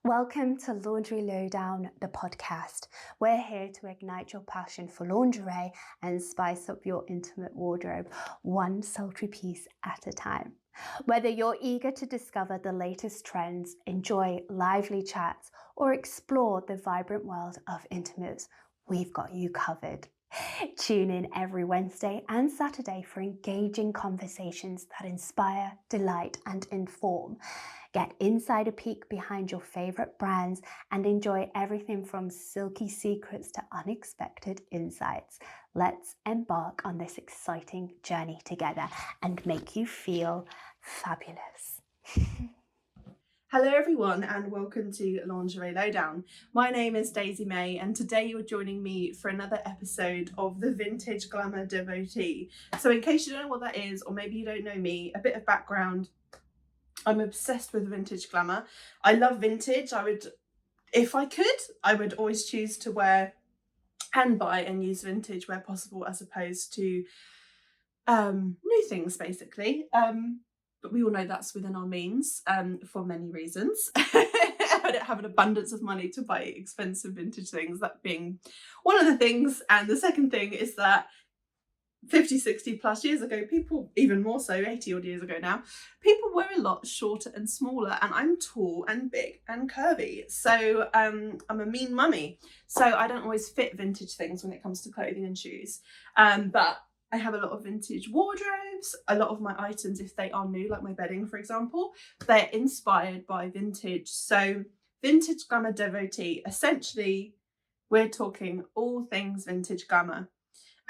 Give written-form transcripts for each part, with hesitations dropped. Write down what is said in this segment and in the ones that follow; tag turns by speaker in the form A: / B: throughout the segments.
A: Welcome to Laundry Lowdown, the podcast. We're here to ignite your passion for lingerie and spice up your intimate wardrobe, one sultry piece at a time. Whether you're eager to discover the latest trends, enjoy lively chats, or explore the vibrant world of intimates, we've got you covered. Tune in every Wednesday and Saturday for engaging conversations that inspire, delight, and inform. Get insider peek behind your favorite brands and enjoy everything from silky secrets to unexpected insights. Let's embark on this exciting journey together and make you feel fabulous.
B: Hello everyone and welcome to Lingerie Lowdown. My name is Daisy May and today you're joining me for another episode of the Vintage Glamour Devotee. So in case you don't know what that is, or maybe you don't know me, a bit of background. I'm obsessed with vintage glamour. I love vintage. If I could, I would always choose to wear and buy and use vintage where possible as opposed to new things basically. But we all know that's within our means for many reasons. I don't have an abundance of money to buy expensive vintage things, that being one of the things. And the second thing is that 50, 60 plus years ago, people, even more so, 80 odd years ago now, people were a lot shorter and smaller, and I'm tall and big and curvy. So I'm a mean mummy. So I don't always fit vintage things when it comes to clothing and shoes. But I have a lot of vintage wardrobes. A lot of my items, if they are new, like my bedding, for example, they're inspired by vintage. So Vintage Glamour Devotee, essentially, we're talking all things vintage glamour.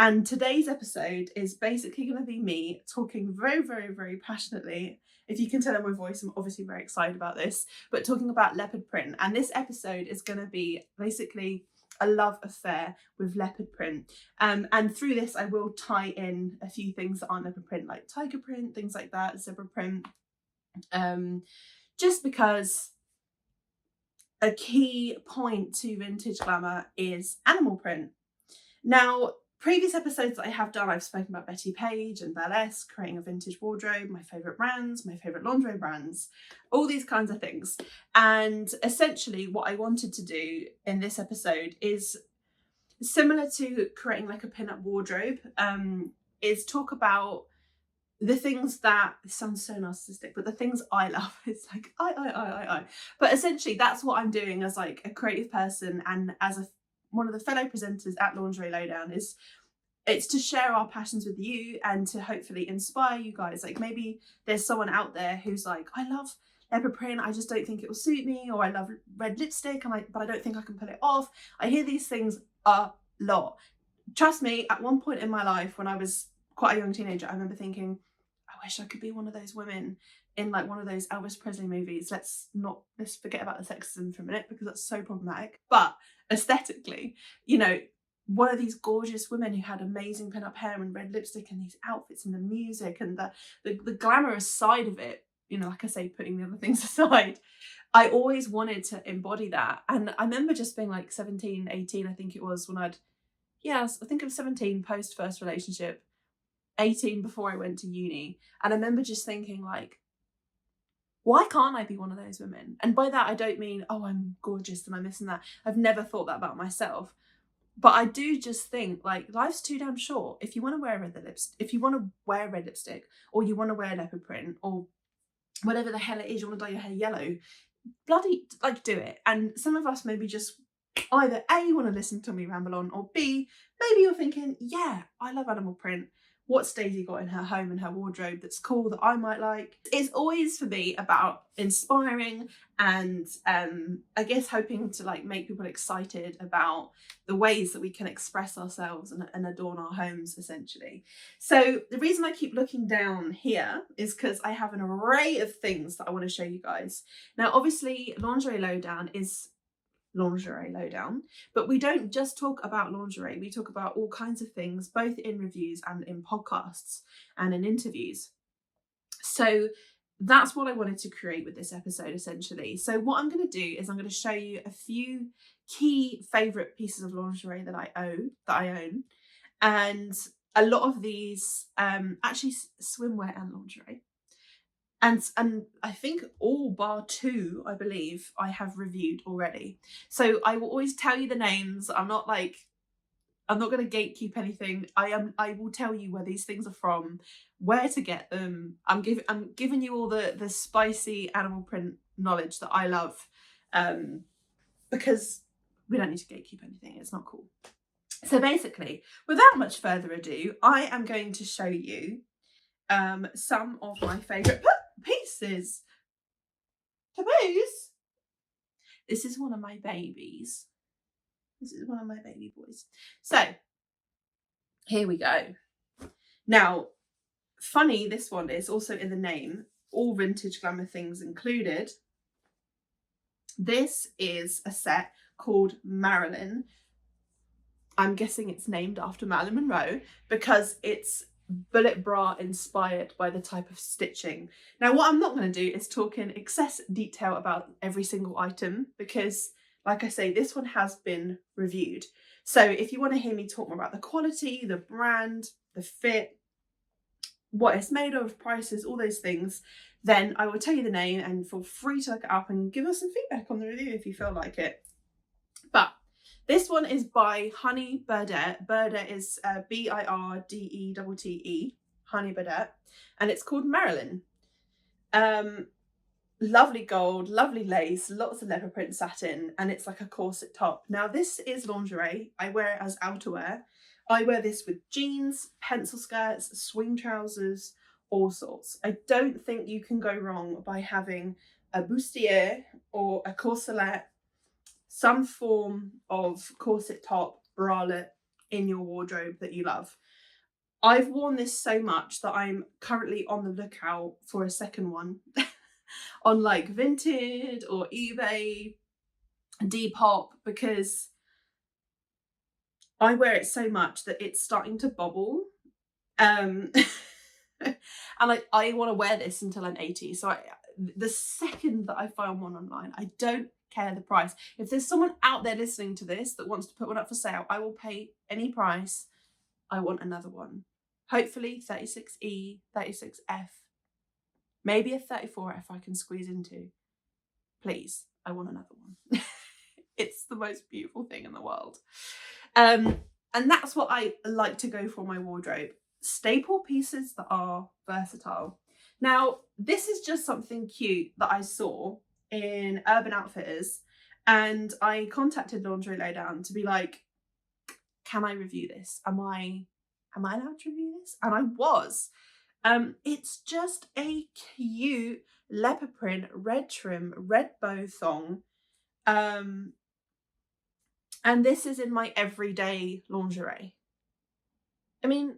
B: And today's episode is basically going to be me talking very, very, very passionately. If you can tell in my voice, I'm obviously very excited about this, but talking about leopard print. And this episode is going to be basically a love affair with leopard print. And through this, I will tie in a few things that aren't leopard print, like tiger print, things like that, zebra print. Just because a key point to vintage glamour is animal print. Now, previous episodes that I have done, I've spoken about Betty Page and Berdette, creating a vintage wardrobe, my favourite brands, my favourite lingerie brands, all these kinds of things. And essentially what I wanted to do in this episode is similar to creating like a pin-up wardrobe, is talk about the things that, it sounds so narcissistic, but the things I love. It's like, I. But essentially that's what I'm doing as like a creative person and as one of the fellow presenters at Lingerie Lowdown. It's to share our passions with you and to hopefully inspire you guys. Like maybe there's someone out there who's like, I love leopard print, I just don't think it will suit me, or I love red lipstick but I don't think I can pull it off. I hear these things a lot. Trust me, at one point in my life when I was quite a young teenager, I remember thinking, I wish I could be one of those women in like one of those Elvis Presley movies. Let's forget about the sexism for a minute because that's so problematic. But aesthetically, one of these gorgeous women who had amazing pin-up hair and red lipstick and these outfits and the music and the glamorous side of it, like I say, putting the other things aside, I always wanted to embody that. And I remember just being like 17, 18, I think it was, I think it was 17 post first relationship, 18 before I went to uni. And I remember just thinking like, why can't I be one of those women? And by that, I don't mean, oh, I'm gorgeous and I'm this and that. I've never thought that about myself. But I do just think like life's too damn short. If you want to wear red lipstick, or you want to wear leopard print, or whatever the hell it is, you want to dye your hair yellow, bloody like do it. And some of us maybe just either A, want to listen to me ramble on, or B, maybe you're thinking, yeah, I love animal print. What's Daisy got in her home and her wardrobe that's cool that I might like? It's always for me about inspiring and I guess hoping to like make people excited about the ways that we can express ourselves and adorn our homes essentially. So the reason I keep looking down here is because I have an array of things that I want to show you guys. Now obviously Lingerie Lowdown is Lingerie Lowdown, but we don't just talk about lingerie, we talk about all kinds of things, both in reviews and in podcasts and in interviews. So that's what I wanted to create with this episode essentially. So what I'm going to do is I'm going to show you a few key favorite pieces of lingerie that I own, and a lot of these actually swimwear and lingerie. And I think all bar 2, I believe, I have reviewed already. So I will always tell you the names. I'm not going to gatekeep anything. I will tell you where these things are from, where to get them. I'm giving you all the spicy animal print knowledge that I love, because we don't need to gatekeep anything. It's not cool. So basically, without much further ado, I am going to show you some of my favourite pieces. Caboose. This is one of my babies. This is one of my baby boys. So here we go. Now, funny, this one is also in the name, all vintage glamour things included. This is a set called Marilyn. I'm guessing it's named after Marilyn Monroe because it's bullet bra inspired by the type of stitching. Now, what I'm not going to do is talk in excess detail about every single item because, like I say, this one has been reviewed. So if you want to hear me talk more about the quality, the brand, the fit, what it's made of, prices, all those things, then I will tell you the name and feel free to look it up and give us some feedback on the review if you feel like it. But this one is by Honeybird. Berdette is Birdette, Honeybird, and it's called Marilyn. Lovely gold, lovely lace, lots of leopard print satin, and it's like a corset top. Now this is lingerie. I wear it as outerwear. I wear this with jeans, pencil skirts, swing trousers, all sorts. I don't think you can go wrong by having a bustier or a corselet, some form of corset top, bralette in your wardrobe that you love. I've worn this so much that I'm currently on the lookout for a second one on like Vinted or eBay, Depop, because I wear it so much that it's starting to bobble. And I want to wear this until I'm 80. So the second that I find one online, I don't care the price. If there's someone out there listening to this that wants to put one up for sale, I will pay any price. I want another one. Hopefully 36E, 36F, maybe a 34F I can squeeze into. Please, I want another one. It's the most beautiful thing in the world. And that's what I like to go for my wardrobe. Staple pieces that are versatile. Now, this is just something cute that I saw in Urban Outfitters, and I contacted Lingerie Laydown to be like, can I review this? Am I allowed to review this? And I was. It's just a cute leopard print, red trim, red bow thong. And this is in my everyday lingerie. I mean,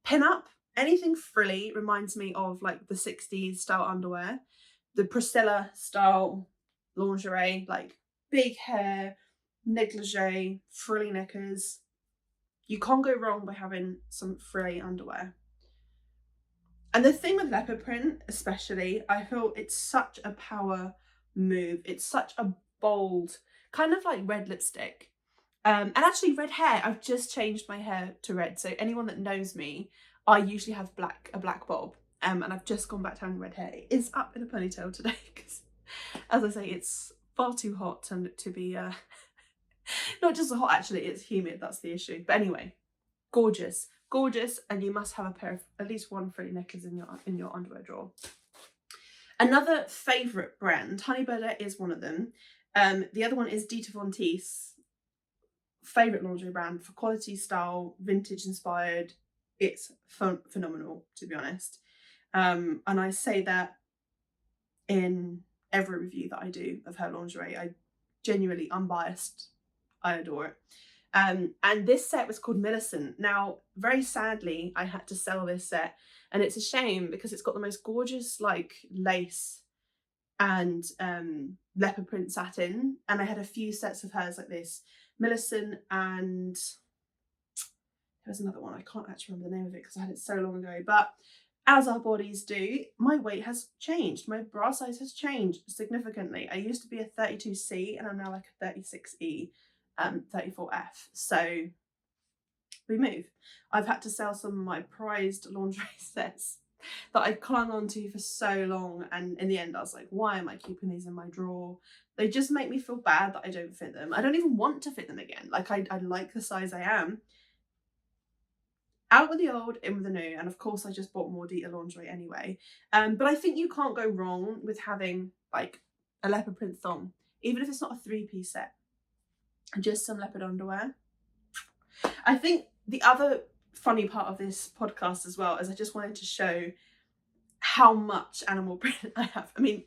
B: pin up, anything frilly reminds me of like the 60s style underwear, the Priscilla style lingerie, like big hair, negligee, frilly knickers. You can't go wrong by having some frilly underwear. And the thing with leopard print, especially, I feel it's such a power move. It's such a bold, kind of like red lipstick. And actually red hair. I've just changed my hair to red. So anyone that knows me, I usually have a black bob. And I've just gone back to having red hair. It is up in a ponytail today because, as I say, it's far too hot to be, not just hot, actually, it's humid. That's the issue. But anyway, gorgeous. Gorgeous, and you must have a pair of at least one frilly knickers in your underwear drawer. Another favourite brand, Honeybird is one of them. The other one is Vontie's favourite lingerie brand for quality, style, vintage inspired. It's phenomenal, to be honest. And I say that in every review that I do of her lingerie. I genuinely, unbiased, I adore it. And this set was called Millicent. Now, very sadly, I had to sell this set, and it's a shame because it's got the most gorgeous like lace and leopard print satin. And I had a few sets of hers like this, Millicent, and there's another one. I can't actually remember the name of it because I had it so long ago. But as our bodies do, my weight has changed. My bra size has changed significantly. I used to be a 32C and I'm now like a 36E. 34F. So we move. I've had to sell some of my prized lingerie sets that I clung on to for so long, and in the end I was like, why am I keeping these in my drawer? They just make me feel bad that I don't fit them. I don't even want to fit them again. Like I like the size I am. Out with the old, in with the new, and of course I just bought more Dita lingerie anyway. But I think you can't go wrong with having like a leopard print thong, even if it's not a 3-piece set, just some leopard underwear. I think the other funny part of this podcast as well is I just wanted to show how much animal print I have. I mean,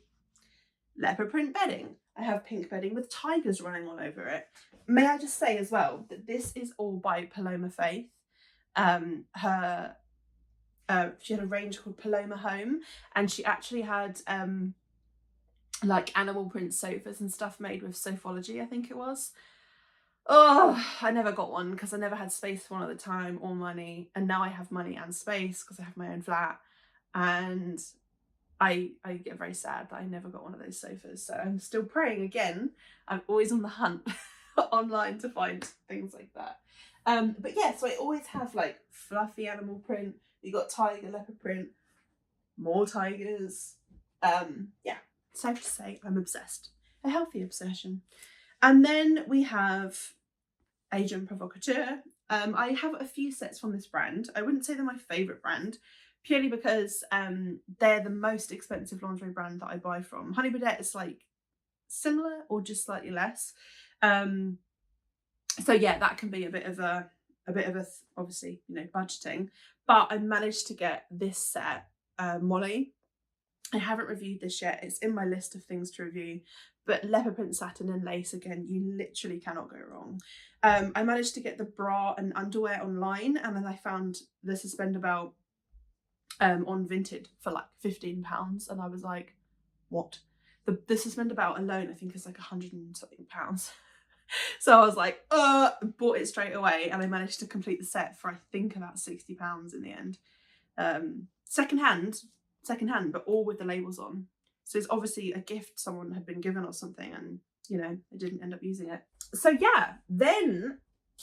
B: leopard print bedding. I have pink bedding with tigers running all over it. May I just say as well that this is all by Paloma Faith. She had a range called Paloma Home, and she actually had like animal print sofas and stuff made with Sophology, I think it was. Oh, I never got one because I never had space for one at the time or money, and now I have money and space because I have my own flat, and I get very sad that I never got one of those sofas. So I'm still praying again. I'm always on the hunt online to find things like that. But yeah, so I always have like fluffy animal print. You got tiger, leopard print, more tigers. Yeah, safe to say I'm obsessed. A healthy obsession. And then we have Agent Provocateur. I have a few sets from this brand. I wouldn't say they're my favourite brand, purely because they're the most expensive lingerie brand that I buy from. Honeybird is like similar or just slightly less. So yeah, that can be a bit of a obviously, you know, budgeting. But I managed to get this set, Molly. I haven't reviewed this yet. It's in my list of things to review. But leopard print satin and lace, again, you literally cannot go wrong. I managed to get the bra and underwear online, and then I found the suspender belt on Vinted for like £15, and I was like, what? The suspender belt alone I think is like £100 and something. So I was like, bought it straight away, and I managed to complete the set for I think about £60 in the end. Second hand, but all with the labels on. So it's obviously a gift someone had been given or something, and you know, they didn't end up using it. So yeah, then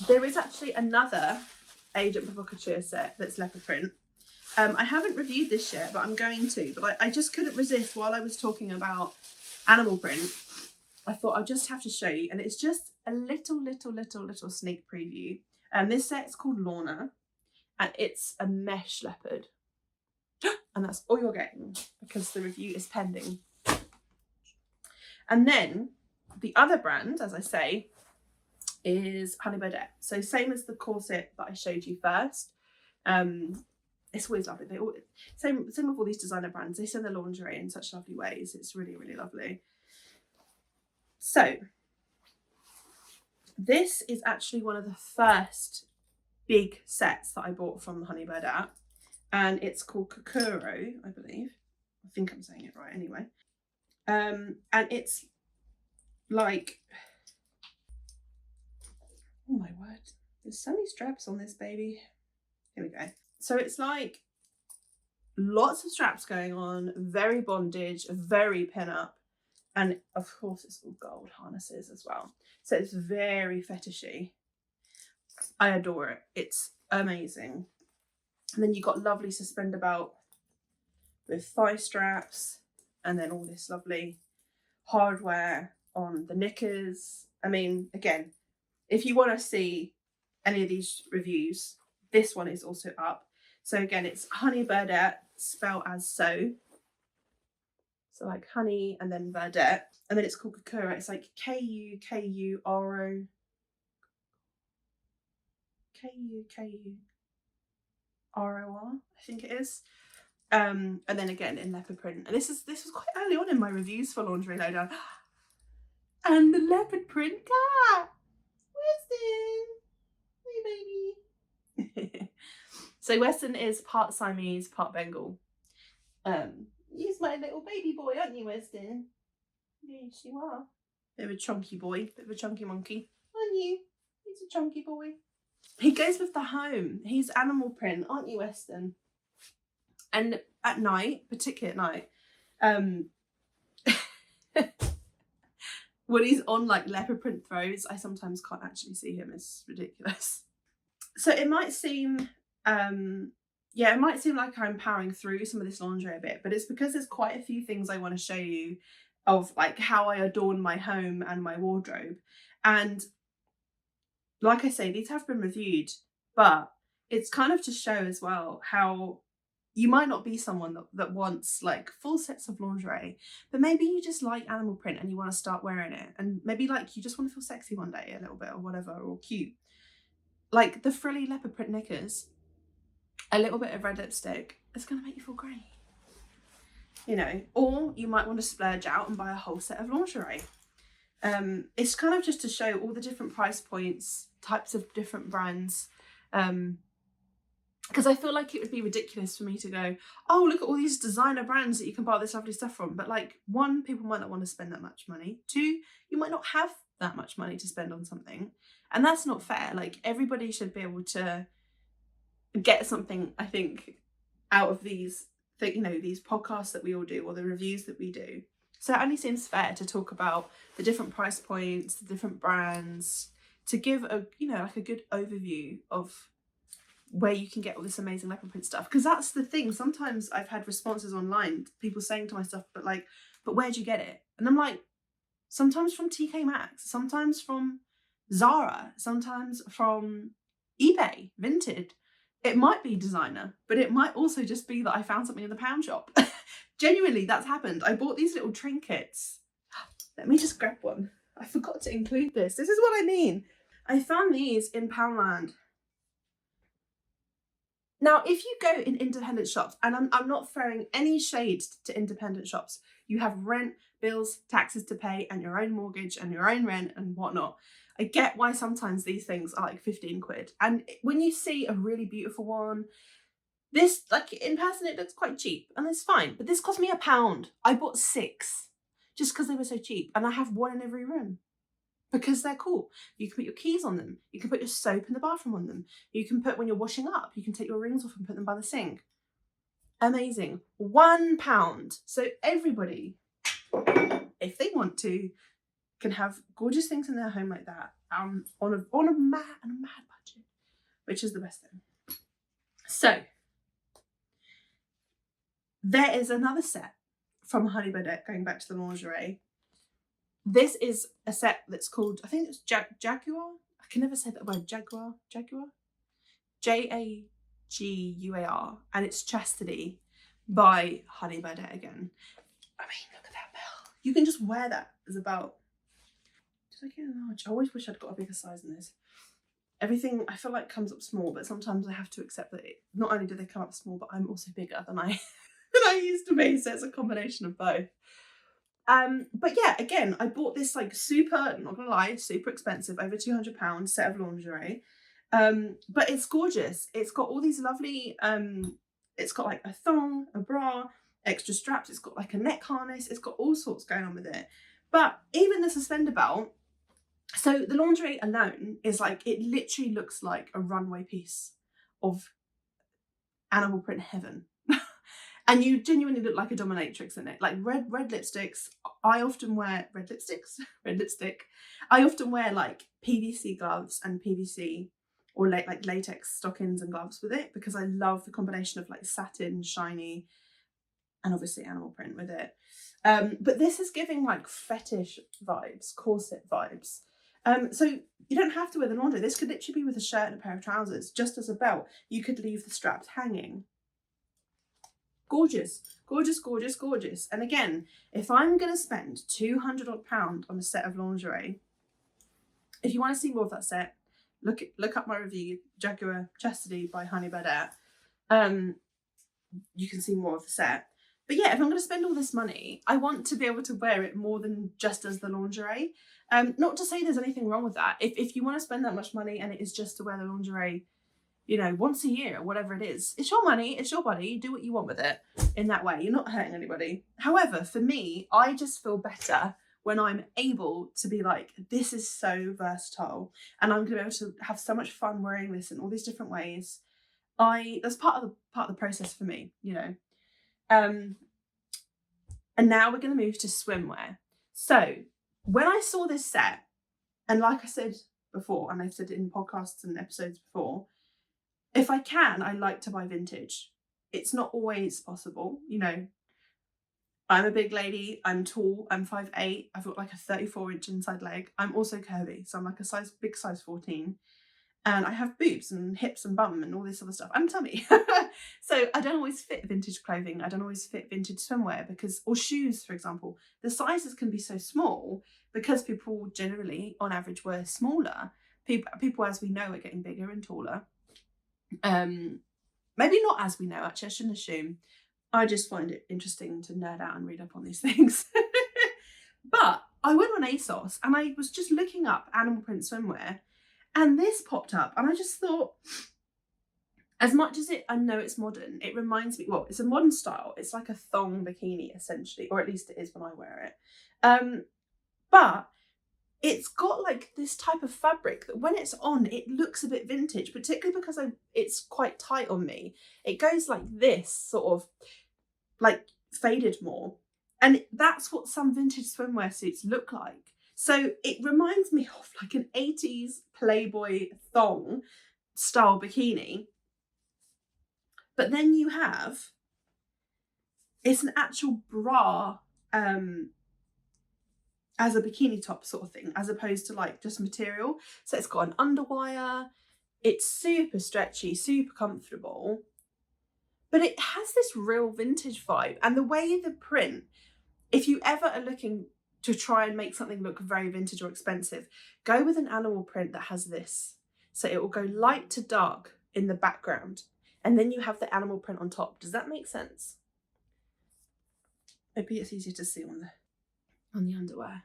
B: there is actually another Agent Provocateur set that's leopard print. I haven't reviewed this yet, but I'm going to. But I just couldn't resist while I was talking about animal print. I thought I'll just have to show you, and it's just a little sneak preview. And this set's called Lorna, and it's a mesh leopard. And that's all you're getting because the review is pending. And then the other brand, as I say, is Honeybird. So same as the corset that I showed you first. It's always lovely. They all same with all these designer brands. They send the lingerie in such lovely ways. It's really lovely. So this is actually one of the first big sets that I bought from the Honeybird app, and it's called Kokoro, I believe. I think I'm saying it right anyway. And it's like, oh my word, there's so many straps on this baby. Here we go. So it's like lots of straps going on, very bondage, very pin-up, and of course it's all gold harnesses as well. So it's very fetishy. I adore it. It's amazing. And then you've got lovely suspender belt with thigh straps, and then all this lovely hardware on the knickers. I mean, again, if you want to see any of these reviews, this one is also up. So again, it's Honeybird, spelled as so like honey and then Berdette, and then it's called Kokoro. It's like K-U-K-U-R-O. K-U-K-U-R-O-R, I think it is. And then again in leopard print. And this was quite early on in my reviews for Lingerie Lowdown. And the leopard print cat. Weston. Hey baby. So Weston is part Siamese, part Bengal. He's my little baby boy, aren't you, Weston? Yes, you are. Bit of a chunky boy, bit of a chunky monkey. Aren't you? He's a chunky boy. He goes with the home. He's animal print, aren't you, Weston? And at night, particularly at night, when he's on like leopard print throws, I sometimes can't actually see him. It's ridiculous. So it might seem, yeah, it might seem like I'm powering through some of this lingerie a bit, but it's because there's quite a few things I want to show you of like how I adorn my home and my wardrobe. And like I say, these have been reviewed, but it's kind of to show as well how you might not be someone that wants like full sets of lingerie, but maybe you just like animal print and you want to start wearing it. And maybe like you just want to feel sexy one day a little bit or whatever, or cute. Like the frilly leopard print knickers, a little bit of red lipstick, it's going to make you feel great. You know, or you might want to splurge out and buy a whole set of lingerie. It's kind of just to show all the different price points, types of different brands. Because I feel like it would be ridiculous for me to go, oh, look at all these designer brands that you can buy this lovely stuff from. But like, one, people might not want to spend that much money. Two, you might not have that much money to spend on something. And that's not fair. Like, everybody should be able to get something, I think, out of these, you know, these podcasts that we all do, or the reviews that we do. So it only seems fair to talk about the different price points, the different brands, to give a, you know, like a good overview of where you can get all this amazing leopard print stuff. Because that's the thing, sometimes I've had responses online, people saying to my stuff, but where'd you get it? And I'm like, sometimes from TK Maxx, sometimes from Zara, sometimes from eBay, Vinted. It might be designer, but it might also just be that I found something in the pound shop. Genuinely, that's happened. I bought these little trinkets. Let me just grab one. I forgot to include this. This is what I mean. I found these in Poundland. Now, if you go in independent shops, and I'm not throwing any shade to independent shops, you have rent, bills, taxes to pay, and your own mortgage and your own rent and whatnot. I get why sometimes these things are like 15 quid. And when you see a really beautiful one, this, like in person, it looks quite cheap and it's fine. But this cost me £1. I bought 6 just because they were so cheap. And I have one in every room because they're cool. You can put your keys on them. You can put your soap in the bathroom on them. You can put, when you're washing up, you can take your rings off and put them by the sink. Amazing. £1. So everybody, if they want to, can have gorgeous things in their home like that, on a mad budget, which is the best thing. So there is another set from Honeybird, going back to the lingerie. This is a set that's called, I think it's Jaguar. I can never say that word, Jaguar, Jaguar, and it's Chastity by Honeybird again. I mean, look at that belt. You can just wear that as a belt. Did I get a large? I always wish I'd got a bigger size than this. Everything I feel like comes up small, but sometimes I have to accept that not only do they come up small, but I'm also bigger than I used to be. So it's a combination of both. But yeah, again, I bought this like super, not gonna lie, super expensive, over £200 set of lingerie. But it's gorgeous. It's got all these lovely, it's got like a thong, a bra, extra straps. It's got like a neck harness. It's got all sorts going on with it. But even the suspender belt, so the lingerie alone is like, it literally looks like a runway piece of animal print heaven. And you genuinely look like a dominatrix in it. Like red lipsticks. I often wear red lipstick. I often wear like PVC gloves and PVC or like latex stockings and gloves with it, because I love the combination of like satin, shiny, and obviously animal print with it. But this is giving like fetish vibes, corset vibes. So you don't have to wear the laundry. This could literally be with a shirt and a pair of trousers, just as a belt. You could leave the straps hanging. Gorgeous, gorgeous, gorgeous, gorgeous. And again, if I'm going to spend £200 odd on a set of lingerie, if you want to see more of that set, look up my review, Jaguar Chastity by Honeybird. You can see more of the set. But yeah, if I'm going to spend all this money, I want to be able to wear it more than just as the lingerie. Not to say there's anything wrong with that. If you want to spend that much money and it is just to wear the lingerie, you know, once a year or whatever it is, it's your money, it's your body, do what you want with it in that way. You're not hurting anybody. However, for me, I just feel better when I'm able to be like, this is so versatile and I'm gonna be able to have so much fun wearing this in all these different ways. That's part of the process for me, you know. And now we're going to move to swimwear. So when I saw this set, and like I said before, and I've said it in podcasts and episodes before, if I can, I like to buy vintage. It's not always possible, you know. I'm a big lady, I'm tall, I'm 5'8", I've got like a 34-inch inside leg. I'm also curvy, so I'm like a big size 14. And I have boobs and hips and bum and all this other stuff, and tummy. So I don't always fit vintage clothing. I don't always fit vintage swimwear or shoes, for example. The sizes can be so small because people generally, on average, wear smaller. People, as we know, are getting bigger and taller. Maybe not as we know, actually, I shouldn't assume. I just find it interesting to nerd out and read up on these things. But I went on ASOS and I was just looking up animal print swimwear, and this popped up, and I just thought, as much as I know it's modern, it reminds me, well, it's a modern style. It's like a thong bikini, essentially, or at least it is when I wear it. But it's got like this type of fabric that when it's on, it looks a bit vintage, particularly because it's quite tight on me. It goes like this, sort of like faded more. And that's what some vintage swimwear suits look like. So it reminds me of like an 80s Playboy thong style bikini. But then you have, it's an actual bra as a bikini top sort of thing, as opposed to like just material. So it's got an underwire, it's super stretchy, super comfortable, but it has this real vintage vibe. And the way the print, if you ever are looking to try and make something look very vintage or expensive, go with an animal print that has this. So it will go light to dark in the background, and then you have the animal print on top. Does that make sense? Maybe it's easier to see on the underwear.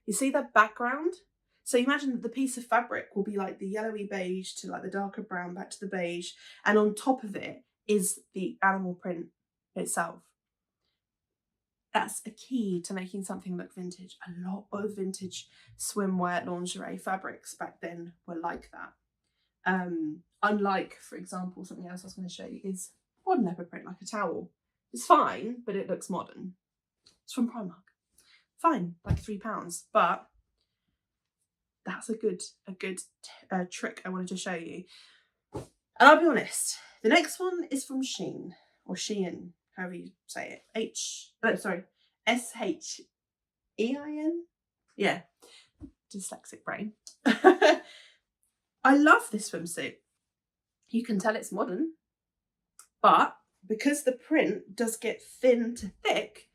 B: You see the background? So imagine that the piece of fabric will be like the yellowy beige to like the darker brown back to the beige, and on top of it is the animal print itself. That's a key to making something look vintage. A lot of vintage swimwear lingerie fabrics back then were like that. Unlike, for example, something else I was going to show you is modern leopard print, like a towel. It's fine, but it looks modern. It's from Primark. Fine, like £3, but that's a good trick I wanted to show you. And I'll be honest, the next one is from Shein, or Shein, however you say it. SHEIN? Yeah, dyslexic brain. I love this swimsuit. You can tell it's modern, but because the print does get thin to thick,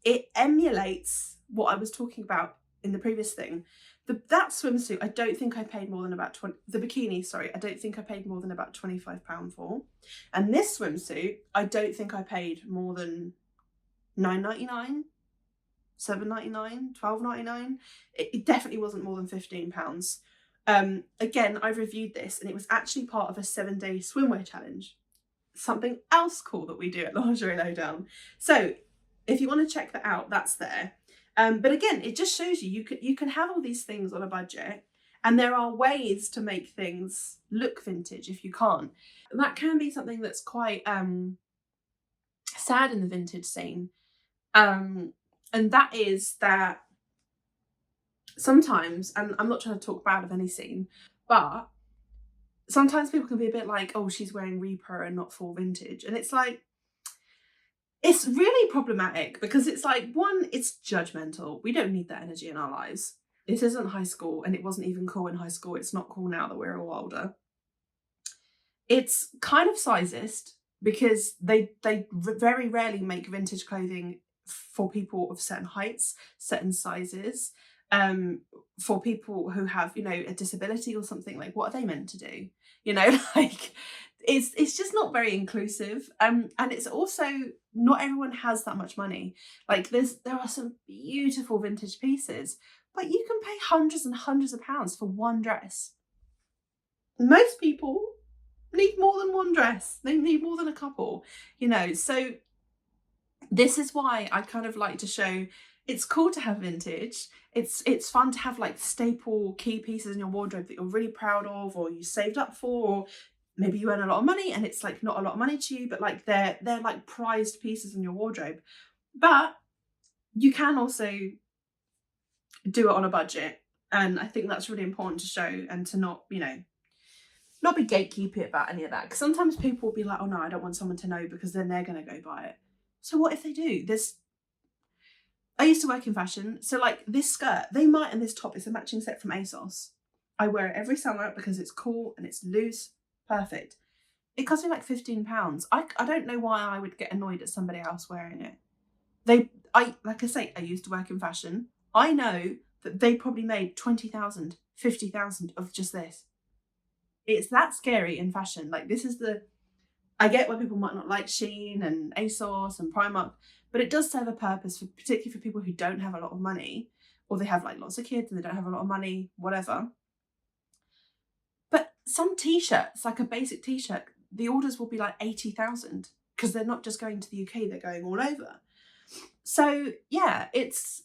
B: it emulates what I was talking about in the previous thing. That swimsuit, I don't think I paid more than about the bikini, sorry, I don't think I paid more than about £25 for. And this swimsuit, I don't think I paid more than £9.99, £7.99, £12.99. It definitely wasn't more than £15. Again, I reviewed this, and it was actually part of a 7-day swimwear challenge. Something else cool that we do at Lingerie Lowdown. So if you want to check that out, that's there. But again, it just shows you can have all these things on a budget, and there are ways to make things look vintage if you can't. That can be something that's quite sad in the vintage scene. And that is that sometimes, and I'm not trying to talk bad of any scene, but sometimes people can be a bit like, oh, she's wearing repro and not full vintage. And it's like, it's really problematic because it's like, one, it's judgmental. We don't need that energy in our lives. This isn't high school, and it wasn't even cool in high school. It's not cool now that we're all older. It's kind of sizist because they very rarely make vintage clothing for people of certain heights, certain sizes, for people who have, you know, a disability or something. Like, what are they meant to do? You know, like, it's just not very inclusive. And it's also, not everyone has that much money. Like, there are some beautiful vintage pieces, but you can pay hundreds and hundreds of pounds for one dress. Most people need more than one dress. They need more than a couple, you know. So this is why I kind of like to show, it's cool to have vintage. It's fun to have like staple key pieces in your wardrobe that you're really proud of, or you saved up for, or maybe you earn a lot of money and it's like not a lot of money to you, but like they're like prized pieces in your wardrobe. But you can also do it on a budget, and I think that's really important to show, and to not, you know, not be gatekeeping about any of that, because sometimes people will be like, oh no, I don't want someone to know because then they're going to go buy it. So what if they do? I used to work in fashion, so like this skirt, and this top is a matching set from ASOS. I wear it every summer because it's cool and it's loose, perfect. It cost me like £15. I don't know why I would get annoyed at somebody else wearing it. Like I say, I used to work in fashion. I know that they probably made 20,000, 50,000 of just this. It's that scary in fashion. Like I get why people might not like Shein and ASOS and Primark, but it does serve a purpose, particularly for people who don't have a lot of money, or they have like lots of kids and they don't have a lot of money, whatever. But some t-shirts, like a basic t-shirt, the orders will be like 80,000 because they're not just going to the UK, they're going all over. So yeah,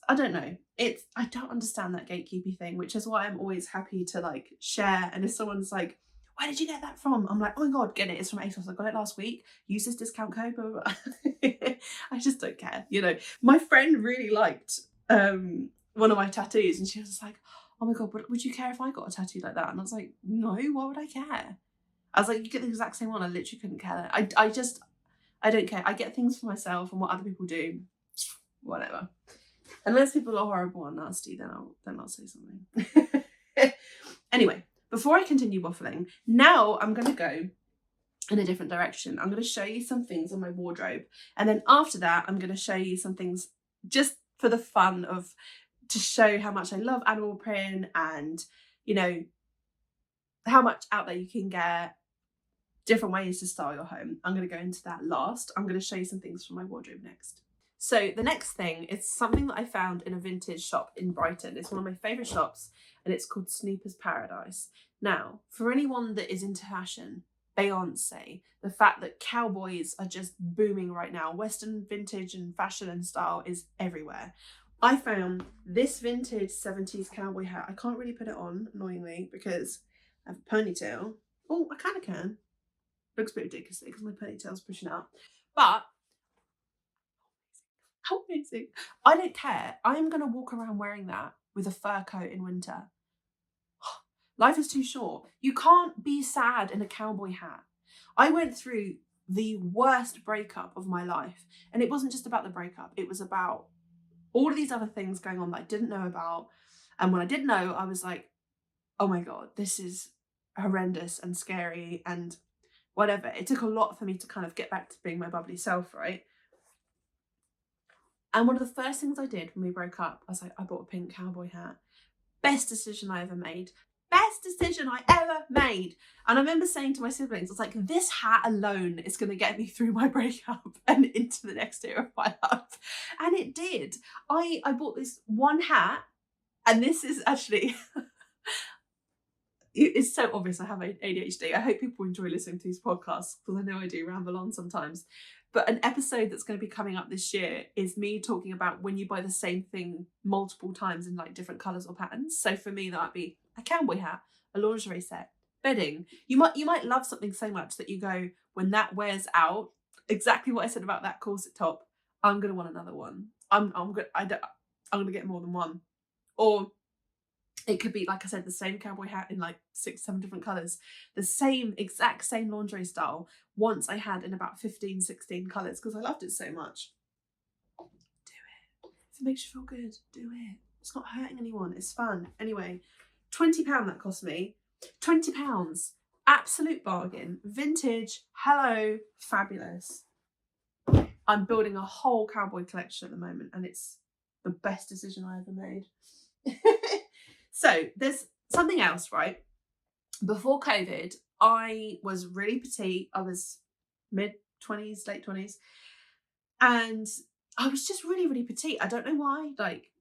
B: I don't know. I don't understand that gatekeeping thing, which is why I'm always happy to like share. And if someone's like, where did you get that from? I'm like, oh my God, get it. It's from ASOS. I got it last week. Use this discount code. Blah, blah, blah. I just don't care. You know, my friend really liked one of my tattoos and she was like, oh my God, but would you care if I got a tattoo like that? And I was like, no, why would I care? I was like, you get the exact same one. I literally couldn't care. I don't care. I get things for myself, and what other people do, whatever. Unless people are horrible and nasty, then I'll say something. Anyway, before I continue waffling, now I'm going to go in a different direction. I'm going to show you some things on my wardrobe, and then after that, I'm going to show you some things just for the fun of, to show how much I love animal print and, you know, how much out there you can get, different ways to style your home. I'm going to go into that last. I'm going to show you some things from my wardrobe next. So the next thing is something that I found in a vintage shop in Brighton. It's one of my favourite shops and it's called Snoopers Paradise. Now, for anyone that is into fashion, Beyonce, the fact that cowboys are just booming right now, Western vintage and fashion and style is everywhere. I found this vintage 70s cowboy hat. I can't really put it on, annoyingly, because I have a ponytail. Oh, I kind of can. Looks a bit ridiculous because my ponytail's pushing out. But, how amazing. I don't care. I am going to walk around wearing that with a fur coat in winter. Life is too short. You can't be sad in a cowboy hat. I went through the worst breakup of my life. And it wasn't just about the breakup. It was about all of these other things going on that I didn't know about. And when I did know, I was like, oh my God, this is horrendous and scary and whatever. It took a lot for me to kind of get back to being my bubbly self, right? And one of the first things I did when we broke up, I was like, I bought a pink cowboy hat. Best decision I ever made. Best decision I ever made. And I remember saying to my siblings, I was like, this hat alone is going to get me through my breakup and into the next era of my life. And it did. I bought this one hat, and this is actually... It's so obvious I have ADHD. I hope people enjoy listening to these podcasts because I know I do ramble on sometimes. But an episode that's going to be coming up this year is me talking about when you buy the same thing multiple times in like different colours or patterns. So for me, that might be a cowboy hat, a lingerie set, bedding. You might love something so much that you go, when that wears out, exactly what I said about that corset top, I'm going to want another one. I'm going to get more than one. Or it could be, like I said, the same cowboy hat in like 6-7 different colours. The exact same lingerie style. Once I had in about 15-16 colours because I loved it so much. Do it. If it makes you feel good, do it. It's not hurting anyone. It's fun. Anyway, £20 that cost me. £20. Absolute bargain. Vintage. Hello. Fabulous. I'm building a whole cowboy collection at the moment and it's the best decision I ever made. So there's something else, right? Before COVID, I was really petite. I was mid-20s, late 20s. And I was just really, really petite. I don't know why. Like,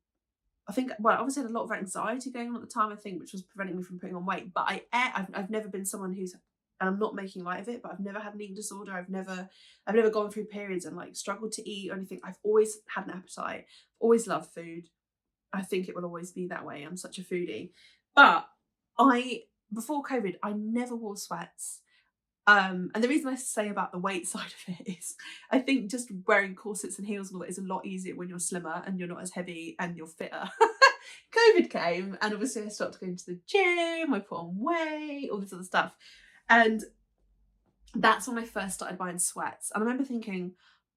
B: I think, well, obviously I had a lot of anxiety going on at the time, I think, which was preventing me from putting on weight. But I've never been someone who's, and I'm not making light of it, but I've never had an eating disorder. I've never gone through periods and like struggled to eat or anything. I've always had an appetite. Always loved food. I think it will always be that way. I'm such a foodie. But before COVID, I never wore sweats. And the reason I say about the weight side of it is I think just wearing corsets and heels and all that is a lot easier when you're slimmer and you're not as heavy and you're fitter. COVID came and obviously I started going to the gym, I put on weight, all this other stuff. And that's when I first started buying sweats. And I remember thinking,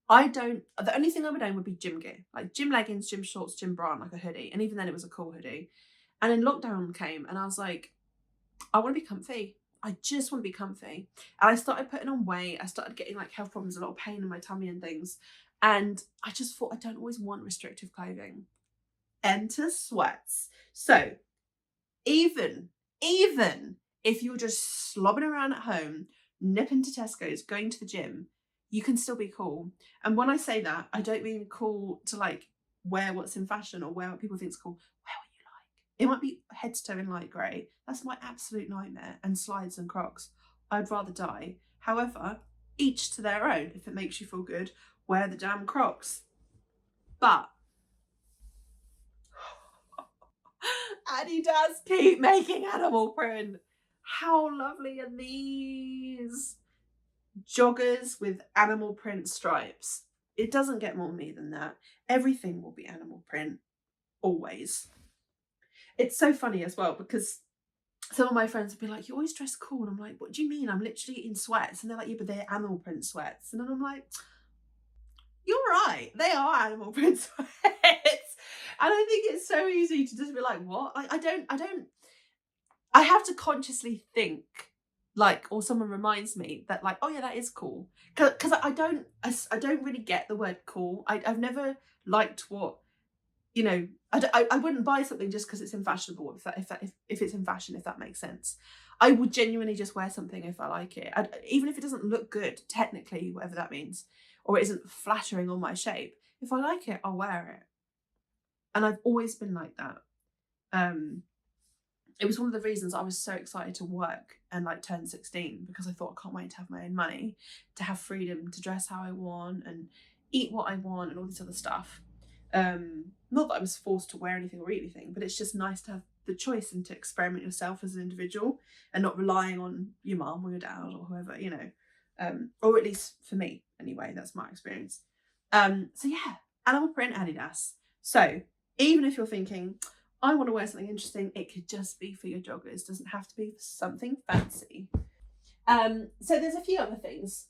B: the only thing I would own would be gym gear, like gym leggings, gym shorts, gym bra, and like a hoodie. And even then it was a cool hoodie. And then lockdown came and I was like, I want to be comfy. I just want to be comfy. And I started putting on weight. I started getting like health problems, a lot of pain in my tummy and things. And I just thought, I don't always want restrictive clothing. Enter sweats. So even if you're just slobbing around at home, nipping to Tesco's, going to the gym, you can still be cool. And when I say that, I don't mean cool to like wear what's in fashion or wear what people think is cool. Wear what you like. It might be head to toe in light grey. That's my absolute nightmare. And slides and Crocs. I'd rather die. However, each to their own. If it makes you feel good, wear the damn Crocs. But Adidas keep making animal print. How lovely are these? Joggers with animal print stripes. It doesn't get more me than that. Everything will be animal print. Always. It's so funny as well because some of my friends would be like, you always dress cool. And I'm like, what do you mean? I'm literally in sweats. And they're like, yeah, but they're animal print sweats. And then I'm like, you're right. They are animal print sweats. And I think it's so easy to just be like, what? Like, I have to consciously think, like, or someone reminds me that, like, oh yeah, that is cool. Because I don't really get the word cool. I've never liked what, you know, I wouldn't buy something just because it's in fashionable, if it's in fashion, if that makes sense. I would genuinely just wear something if I like it. Even if it doesn't look good, technically, whatever that means, or it isn't flattering on my shape. If I like it, I'll wear it. And I've always been like that. It was one of the reasons I was so excited to work and like turn 16, because I thought, I can't wait to have my own money, to have freedom to dress how I want and eat what I want and all this other stuff. Not that I was forced to wear anything or eat anything, but it's just nice to have the choice and to experiment yourself as an individual and not relying on your mum or your dad or whoever, you know, or at least for me anyway, that's my experience. So yeah, animal print Adidas. So even if you're thinking, I want to wear something interesting, it could just be for your joggers. Doesn't have to be for something fancy. So there's a few other things.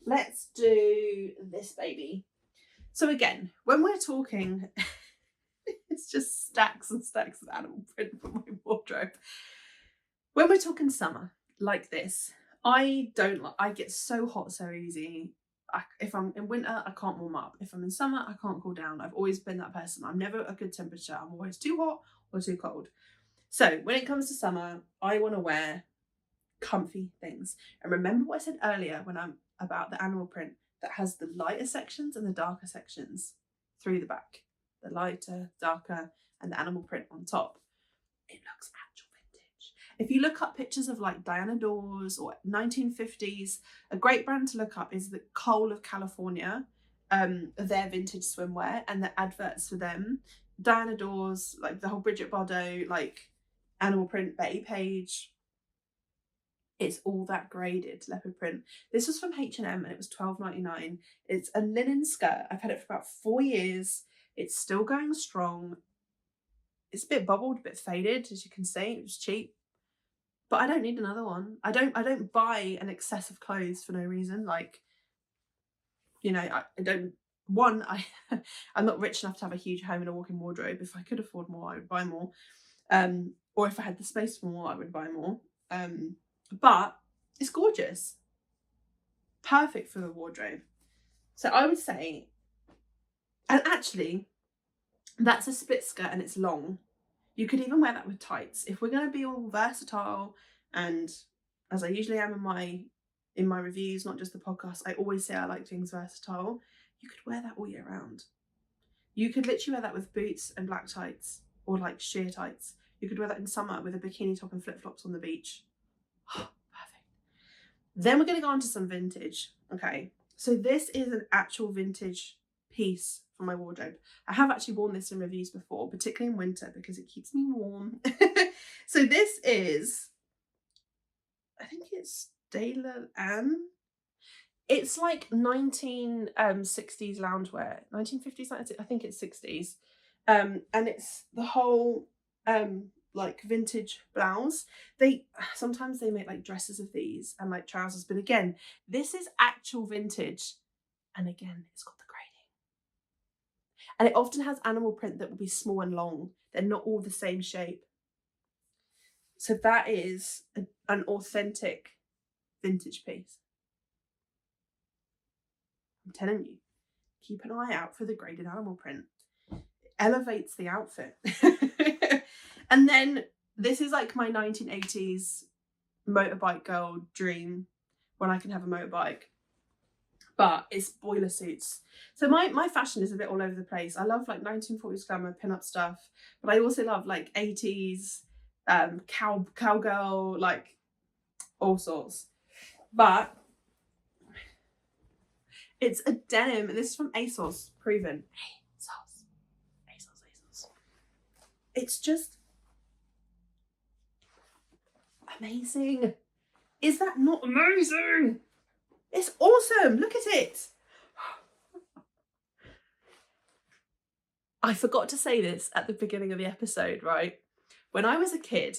B: Let's do this baby. So again, when we're talking, it's just stacks and stacks of animal print for my wardrobe. When we're talking summer like this, I get so hot so easy. If I'm in winter, I can't warm up. If I'm in summer, I can't cool down. I've always been that person. I'm never a good temperature. I'm always too hot or too cold. So when it comes to summer, I want to wear comfy things. And remember what I said earlier when I'm about the animal print that has the lighter sections and the darker sections through the back. The lighter, darker, and the animal print on top. It looks actual vintage. If you look up pictures of like Diana Dawes or 1950s, a great brand to look up is the Cole of California, their vintage swimwear and the adverts for them. Diana Dawes, like the whole Bridget Bardot, like animal print, Betty Page. It's all that graded leopard print. This was from H&M and it was $12.99. It's a linen skirt. I've had it for about 4 years. It's still going strong. It's a bit bubbled, a bit faded, as you can see. It was cheap. But I don't need another one. I don't buy an excess of clothes for no reason. Like, you know, I'm not rich enough to have a huge home and a walk-in wardrobe. If I could afford more, I would buy more. Or if I had the space for more, I would buy more. But it's gorgeous. Perfect for the wardrobe. So I would say, and actually, that's a split skirt and it's long. You could even wear that with tights. If we're going to be all versatile, and as I usually am in my reviews, not just the podcast, I always say I like things versatile. You could wear that all year round. You could literally wear that with boots and black tights or like sheer tights. You could wear that in summer with a bikini top and flip-flops on the beach. Perfect. Then we're going to go on to some vintage. Okay, so this is an actual vintage piece from my wardrobe. I have actually worn this in reviews before, particularly in winter because it keeps me warm. So this is, I think it's Laydown. It's like 1960s loungewear, 1950s, I think it's 60s. And it's the whole like vintage blouse. They sometimes they make like dresses of these and like trousers, but again, this is actual vintage, and again, it's got the grading, and it often has animal print that will be small and long. They're not all the same shape. So that is an authentic vintage piece. I'm telling you, keep an eye out for the graded animal print. It elevates the outfit. And then this is like my 1980s motorbike girl dream, when I can have a motorbike. But it's boiler suits. So my fashion is a bit all over the place. I love like 1940s glamour, pin-up stuff, but I also love like 80s cowgirl, like all sorts. But it's a denim, and this is from ASOS, proven. ASOS. It's just amazing. Is that not amazing? It's awesome. Look at it. I forgot to say this at the beginning of the episode, right? When I was a kid,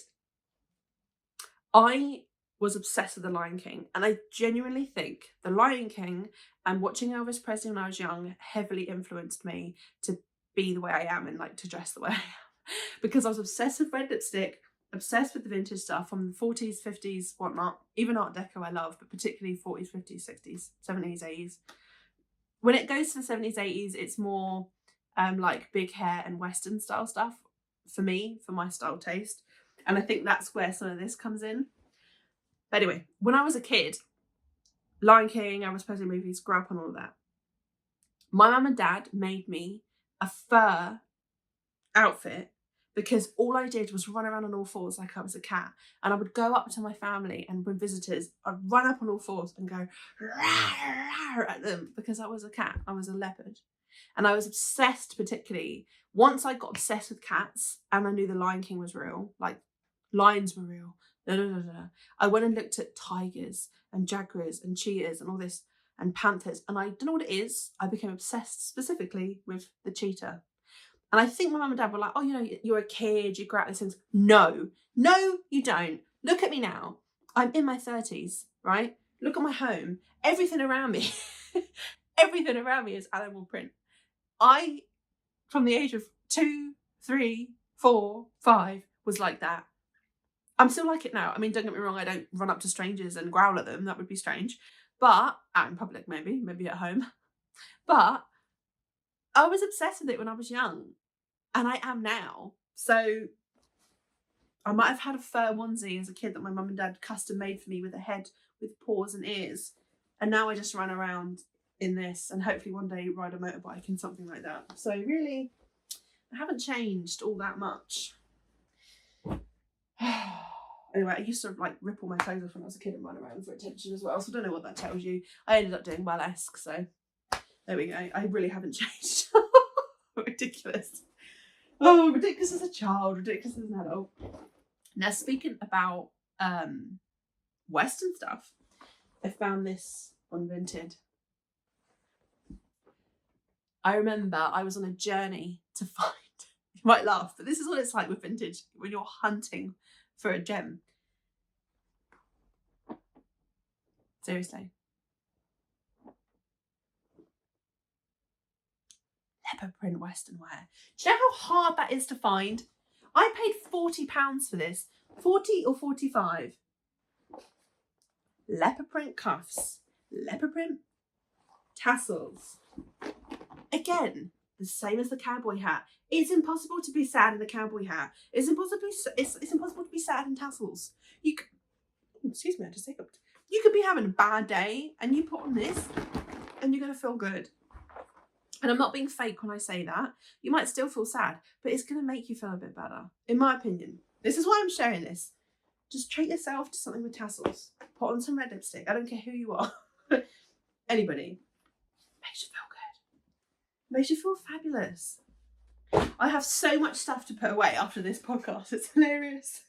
B: I was obsessed with The Lion King, and I genuinely think The Lion King and watching Elvis Presley when I was young heavily influenced me to be the way I am and like to dress the way I am, because I was obsessed with red lipstick, obsessed with the vintage stuff from the 40s, 50s, whatnot. Even Art Deco I love, but particularly 40s, 50s, 60s, 70s, 80s. When it goes to the 70s, 80s, it's more like big hair and Western style stuff for me, for my style taste. And I think that's where some of this comes in. But anyway, when I was a kid, Lion King, Elvis Presley movies, grew up on all of that. My mum and dad made me a fur outfit because all I did was run around on all fours like I was a cat. And I would go up to my family, and with visitors, I'd run up on all fours and go at them because I was a cat. I was a leopard. And I was obsessed, particularly once I got obsessed with cats and I knew the Lion King was real, like lions were real. I went and looked at tigers and jaguars and cheetahs and all this and panthers, and I don't know what it is. I became obsessed specifically with the cheetah. And I think my mum and dad were like, oh, you know, you're a kid, you grow out these things. No, you don't. Look at me now. I'm in my 30s, right? Look at my home. Everything around me, everything around me is animal print. I, from the age of 2, 3, 4, 5, was like that. I'm still like it now. I mean, don't get me wrong, I don't run up to strangers and growl at them. That would be strange. But out in public, maybe at home. But I was obsessed with it when I was young, and I am now. So I might have had a fur onesie as a kid that my mum and dad custom made for me with a head with paws and ears. And now I just run around in this and hopefully one day ride a motorbike and something like that. So really, I haven't changed all that much. Anyway, I used to like rip all my clothes off when I was a kid and run around for attention as well. So I don't know what that tells you. I ended up doing burlesque, so there we go. I really haven't changed. Ridiculous. Oh, ridiculous as a child, ridiculous as an adult. Now, speaking about Western stuff, I found this on Vinted. I remember I was on a journey to find, you might laugh, but this is what it's like with vintage when you're hunting for a gem. Seriously. Leopard print Western wear. Do you know how hard that is to find? I paid £40 for this. 40 or 45. Leopard print cuffs. Leopard print tassels. Again, the same as the cowboy hat. It's impossible to be sad in a cowboy hat. It's impossible to be sad in tassels. Excuse me, I just hiccuped. You could be having a bad day and you put on this and you're going to feel good. And I'm not being fake when I say that. You might still feel sad, but it's going to make you feel a bit better, in my opinion. This is why I'm sharing this. Just treat yourself to something with tassels. Put on some red lipstick. I don't care who you are. Anybody. Makes you feel good. Makes you feel fabulous. I have so much stuff to put away after this podcast. It's hilarious.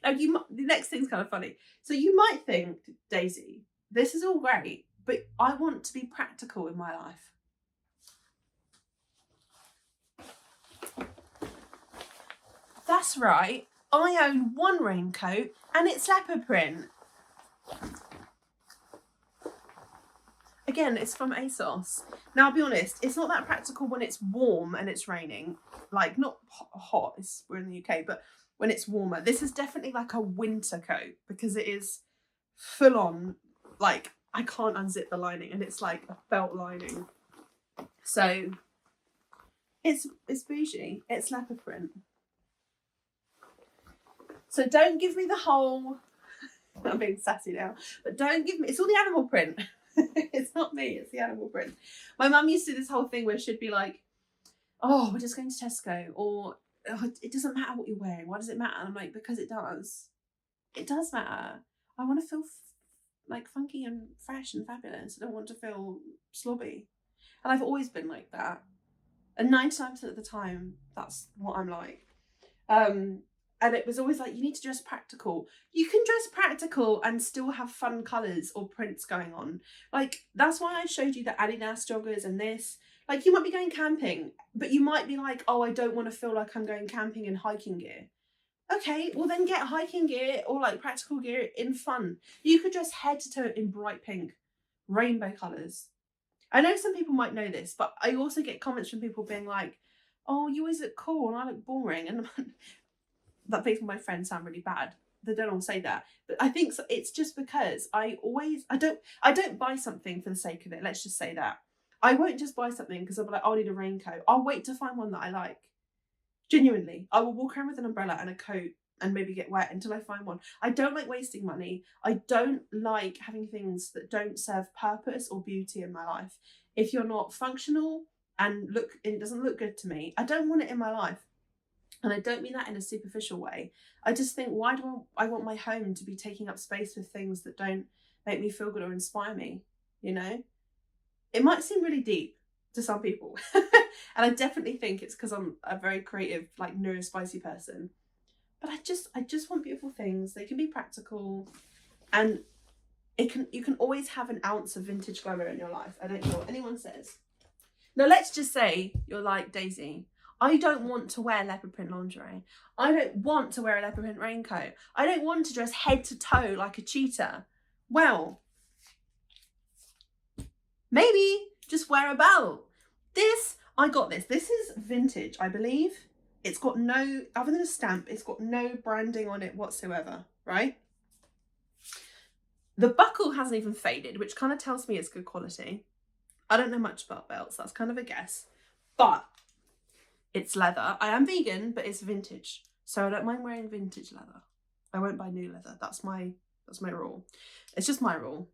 B: Now, the next thing's kind of funny. So you might think, Daisy, this is all great, but I want to be practical in my life. That's right. I own one raincoat and it's leopard print. Again, it's from ASOS. Now, I'll be honest, it's not that practical when it's warm and it's raining. Like, not hot, we're in the UK, but when it's warmer. This is definitely like a winter coat because it is full on, like, I can't unzip the lining and it's like a felt lining. So, it's bougie. It's leopard print. So don't give me the whole, I'm being sassy now, but don't give me, it's all the animal print. It's not me, it's the animal print. My mum used to do this whole thing where she'd be like, oh, we're just going to Tesco, or oh, it doesn't matter what you're wearing. Why does it matter? And I'm like, because it does. It does matter. I want to feel like funky and fresh and fabulous. I don't want to feel slobby. And I've always been like that. And 9 times at the time, that's what I'm like. And it was always like, you need to dress practical. You can dress practical and still have fun colours or prints going on. Like, that's why I showed you the Adidas joggers and this. Like, you might be going camping, but you might be like, oh, I don't want to feel like I'm going camping in hiking gear. Okay, well then get hiking gear or like practical gear in fun. You could dress head to toe in bright pink, rainbow colours. I know some people might know this, but I also get comments from people being like, oh, you always look cool and I look boring. And that makes my friends sound really bad. They don't all say that, but I think it's just because I don't buy something for the sake of it. Let's just say that I won't just buy something because I'll be like, oh, I need a raincoat. I'll wait to find one that I like. Genuinely, I will walk around with an umbrella and a coat and maybe get wet until I find one. I don't like wasting money. I don't like having things that don't serve purpose or beauty in my life. If you're not functional and it doesn't look good to me, I don't want it in my life. And I don't mean that in a superficial way. I just think, why do I want my home to be taking up space with things that don't make me feel good or inspire me? You know? It might seem really deep to some people. And I definitely think it's because I'm a very creative, like neurospicy person. But I just want beautiful things. They can be practical. And you can always have an ounce of vintage glamour in your life. I don't care what anyone says. Now let's just say you're like Daisy. I don't want to wear leopard print lingerie. I don't want to wear a leopard print raincoat. I don't want to dress head to toe like a cheetah. Well, maybe just wear a belt. I got this. This is vintage, I believe. It's got no, other than a stamp, it's got no branding on it whatsoever, right? The buckle hasn't even faded, which kind of tells me it's good quality. I don't know much about belts. That's kind of a guess. But it's leather. I am vegan, but it's vintage. So I don't mind wearing vintage leather. I won't buy new leather. That's my rule. It's just my rule,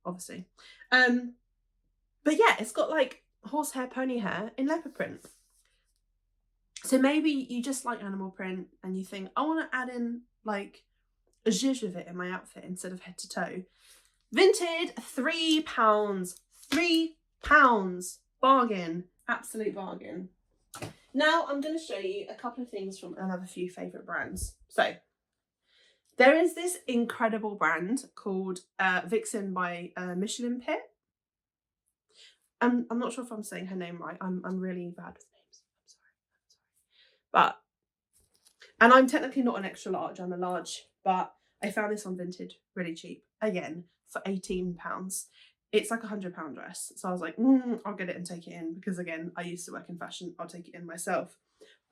B: obviously. But yeah, it's got like horsehair, pony hair in leopard print. So maybe you just like animal print and you think, I want to add in like a zhuzh of it in my outfit instead of head to toe. Vinted, £3. £3. Bargain. Absolute bargain. Now I'm going to show you a couple of things from another few favourite brands. So there is this incredible brand called Vixen by Michelin Pit. I'm not sure if I'm saying her name right. I'm really bad with names. I'm sorry. And I'm technically not an extra large. I'm a large, but I found this on Vinted really cheap. Again, for £18. It's like £100 dress. So I was like, I'll get it and take it in because again, I used to work in fashion. I'll take it in myself.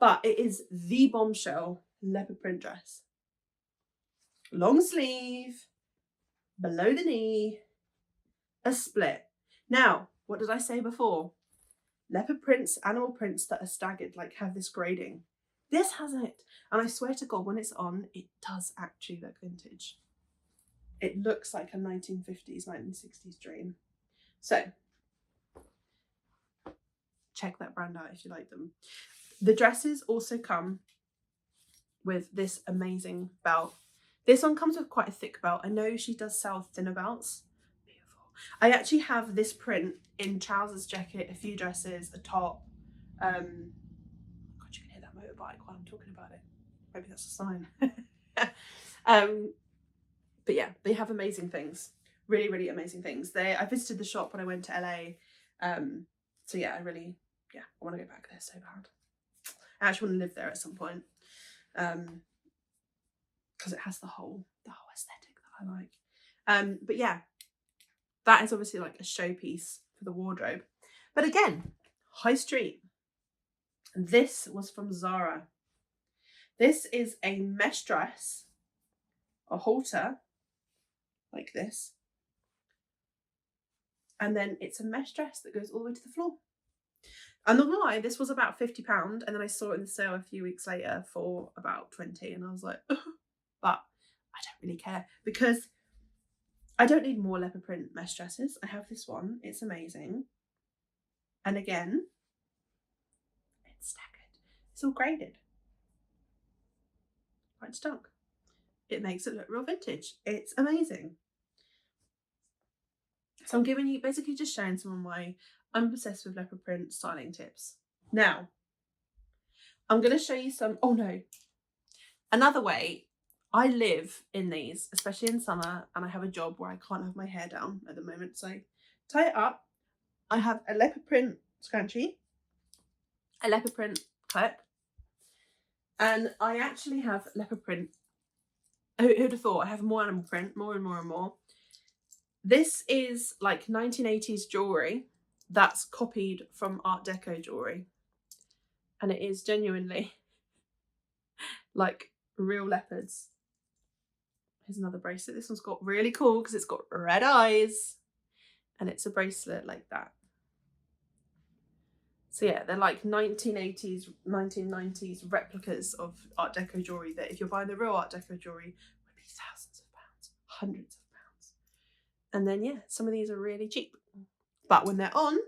B: But it is the bombshell leopard print dress. Long sleeve, below the knee, a split. Now, what did I say before? Leopard prints, animal prints that are staggered, like have this grading. This has it. And I swear to God, when it's on, it does actually look vintage. It looks like a 1950s, 1960s dream. So, check that brand out if you like them. The dresses also come with this amazing belt. This one comes with quite a thick belt. I know she does sell thinner belts. Beautiful. I actually have this print in trousers, jacket, a few dresses, a top. God, you can hear that motorbike while I'm talking about it. Maybe that's a sign. But yeah, they have amazing things. Really, really amazing things. I visited the shop when I went to LA. So yeah, I want to go back there so bad. I actually want to live there at some point. because it has the whole aesthetic that I like. But yeah, that is obviously like a showpiece for the wardrobe. But again, high street. This was from Zara. This is a mesh dress, a halter, like this. And then it's a mesh dress that goes all the way to the floor. I'm not gonna lie, this was about £50, and then I saw it in the sale a few weeks later for about 20, and I was like, ugh. But I don't really care because I don't need more leopard print mesh dresses. I have this one, it's amazing. And again, it's staggered. It's all graded. Right stunk. It makes it look real vintage. It's amazing. So I'm giving you, basically just showing some of my I'm obsessed with leopard print styling tips. Now, I'm going to show you some, oh no, another way. I live in these, especially in summer, and I have a job where I can't have my hair down at the moment. So tie it up. I have a leopard print scrunchie, a leopard print clip, and I actually have leopard print. Who'd have thought? I have more animal print, more and more and more. This is like 1980s jewellery that's copied from Art Deco jewellery. And it is genuinely like real leopards. Here's another bracelet. This one's got really cool because it's got red eyes. And it's a bracelet like that. So yeah, they're like 1980s, 1990s replicas of Art Deco jewellery that if you're buying the real Art Deco jewellery would be thousands of pounds, hundreds of pounds. And then yeah, some of these are really cheap. But when they're on,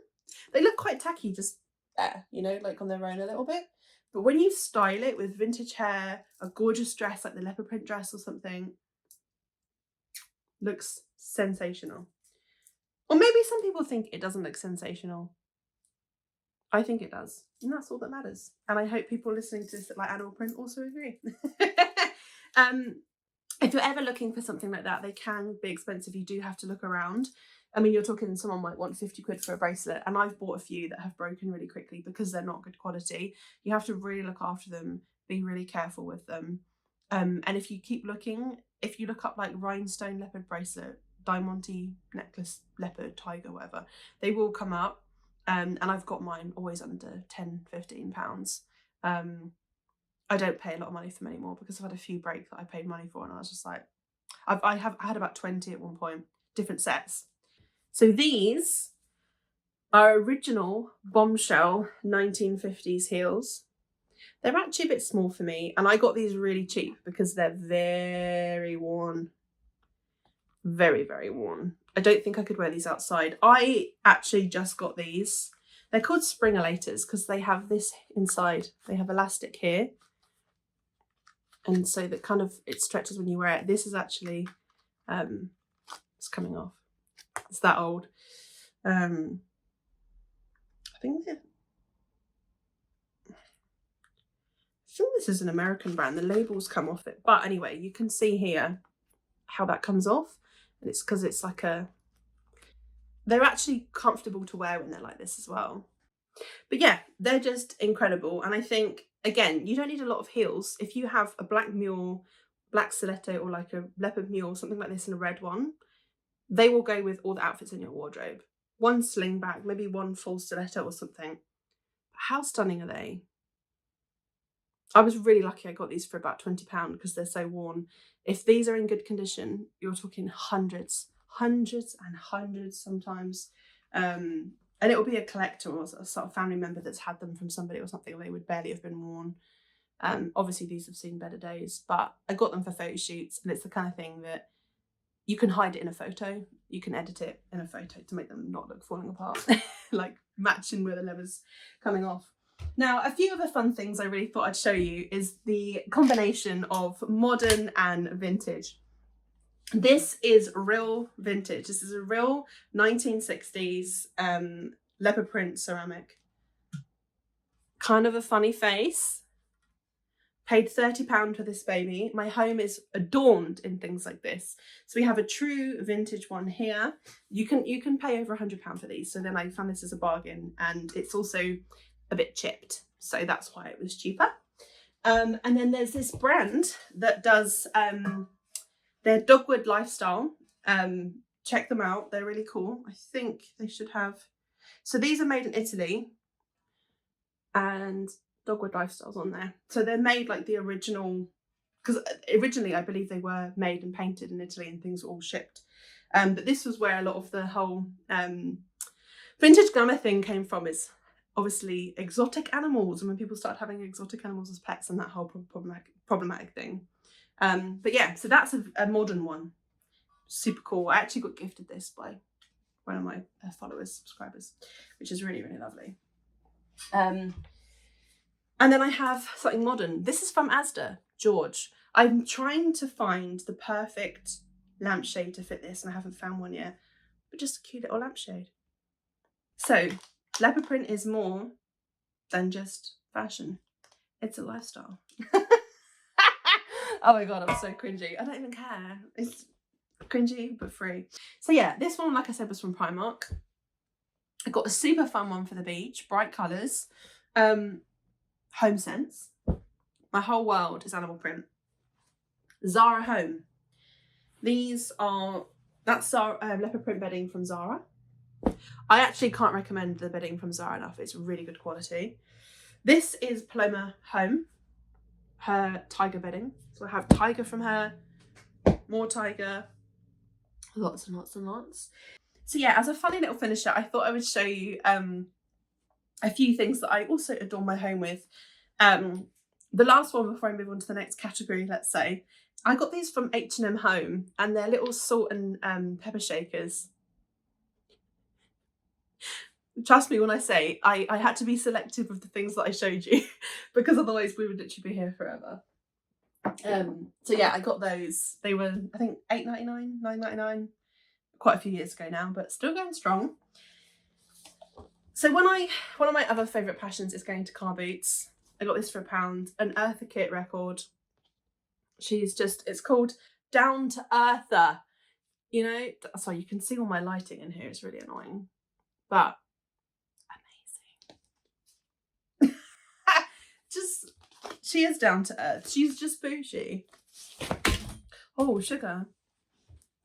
B: they look quite tacky just there, you know, like on their own a little bit. But when you style it with vintage hair, a gorgeous dress like the leopard print dress or something, looks sensational. Or maybe some people think it doesn't look sensational. I think it does. And that's all that matters. And I hope people listening to this that like animal print also agree. If you're ever looking for something like that, they can be expensive. You do have to look around. I mean, you're talking someone might want 50 quid for a bracelet, and I've bought a few that have broken really quickly because they're not good quality. You have to really look after them, be really careful with them. And if you keep looking, if you look up like rhinestone leopard bracelet, diamante necklace, leopard, tiger, whatever, they will come up. And I've got mine always under £10-15. I don't pay a lot of money for them anymore because I've had a few break that I paid money for, and I was just like, I had about 20 at one point, different sets. So these are original bombshell 1950s heels. They're actually a bit small for me, and I got these really cheap because they're very worn. Very, very worn. I don't think I could wear these outside. I actually just got these. They're called springolators because they have this inside. They have elastic here. And so that kind of, it stretches when you wear it. This is actually, it's coming off. It's that old. I think this is an American brand. The labels come off it. But anyway, you can see here how that comes off. And it's because it's like they're actually comfortable to wear when they're like this as well. But yeah, they're just incredible. And I think, again, you don't need a lot of heels. If you have a black mule, black stiletto, or like a leopard mule, something like this, and a red one, they will go with all the outfits in your wardrobe. One sling bag, maybe one full stiletto or something. How stunning are they? I was really lucky I got these for about £20 because they're so worn. If these are in good condition, you're talking hundreds and hundreds sometimes. And it will be a collector or a sort of family member that's had them from somebody or something, or they would barely have been worn. Obviously these have seen better days, but I got them for photo shoots, and it's the kind of thing that you can hide it in a photo. You can edit it in a photo to make them not look falling apart, like matching where the leather's coming off. Now, a few other fun things I really thought I'd show you is the combination of modern and vintage. This is real vintage. This is a real 1960s leopard print ceramic. Kind of a funny face. Paid £30 for this baby. My home is adorned in things like this. So we have a true vintage one here. You can pay over £100 for these. So then I found this as a bargain, and it's also a bit chipped, so that's why it was cheaper. And then there's this brand that does their Dogwood Lifestyle. Check them out. They're really cool. I think they should have... So these are made in Italy. And Dogwood Lifestyle's on there. So they're made like the original... Because originally I believe they were made and painted in Italy and things were all shipped. But this was where a lot of the whole vintage glamour thing came from, is obviously exotic animals, and when people start having exotic animals as pets and that whole problematic thing. But yeah, so that's a modern one. Super cool. I actually got gifted this by one of my followers, subscribers, which is really, really lovely. And then I have something modern. This is from Asda, George. I'm trying to find the perfect lampshade to fit this, and I haven't found one yet, but just a cute little lampshade. So leopard print is more than just fashion. It's a lifestyle. Oh my god, I'm so cringy. I don't even care. It's cringy but free. So yeah, this one, like I said, was from Primark. I got a super fun one for the beach, bright colours. Home Sense. My whole world is animal print. Zara Home. These are... That's leopard print bedding from Zara. I actually can't recommend the bedding from Zara enough. It's really good quality. This is Paloma Home, her tiger bedding. So I have tiger from her, more tiger, lots and lots and lots. So yeah, as a funny little finisher, I thought I would show you a few things that I also adorn my home with. The last one before I move on to the next category, let's say, I got these from H&M Home, and they're little salt and pepper shakers. Trust me when I say I had to be selective of the things that I showed you because otherwise we would literally be here forever. So yeah, I got those. They were, I think, $8.99, $9.99, quite a few years ago now, but still going strong. So one of my other favourite passions is going to car boots. I got this for £1, an Eartha Kitt record. She's just, it's called Down to Eartha. You know, sorry, you can see all my lighting in here. It's really annoying, but amazing. Just, she is down to earth. She's just bougie. Oh, sugar.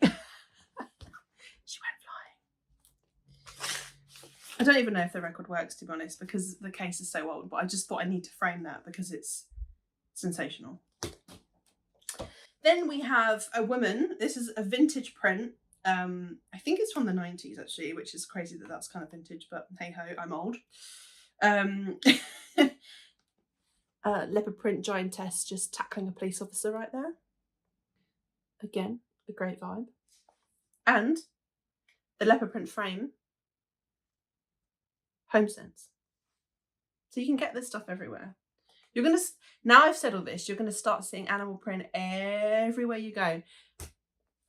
B: She went flying. I don't even know if the record works, to be honest, because the case is so old, but I just thought I need to frame that because it's sensational. Then we have a woman. This is a vintage print. I think it's from the 90s actually, which is crazy that that's kind of vintage, but hey ho, I'm old. Leopard print giantess just tackling a police officer right there. Again, a great vibe. And the leopard print frame, Home Sense. So you can get this stuff everywhere. You're going to, now I've said all this, you're going to start seeing animal print everywhere you go.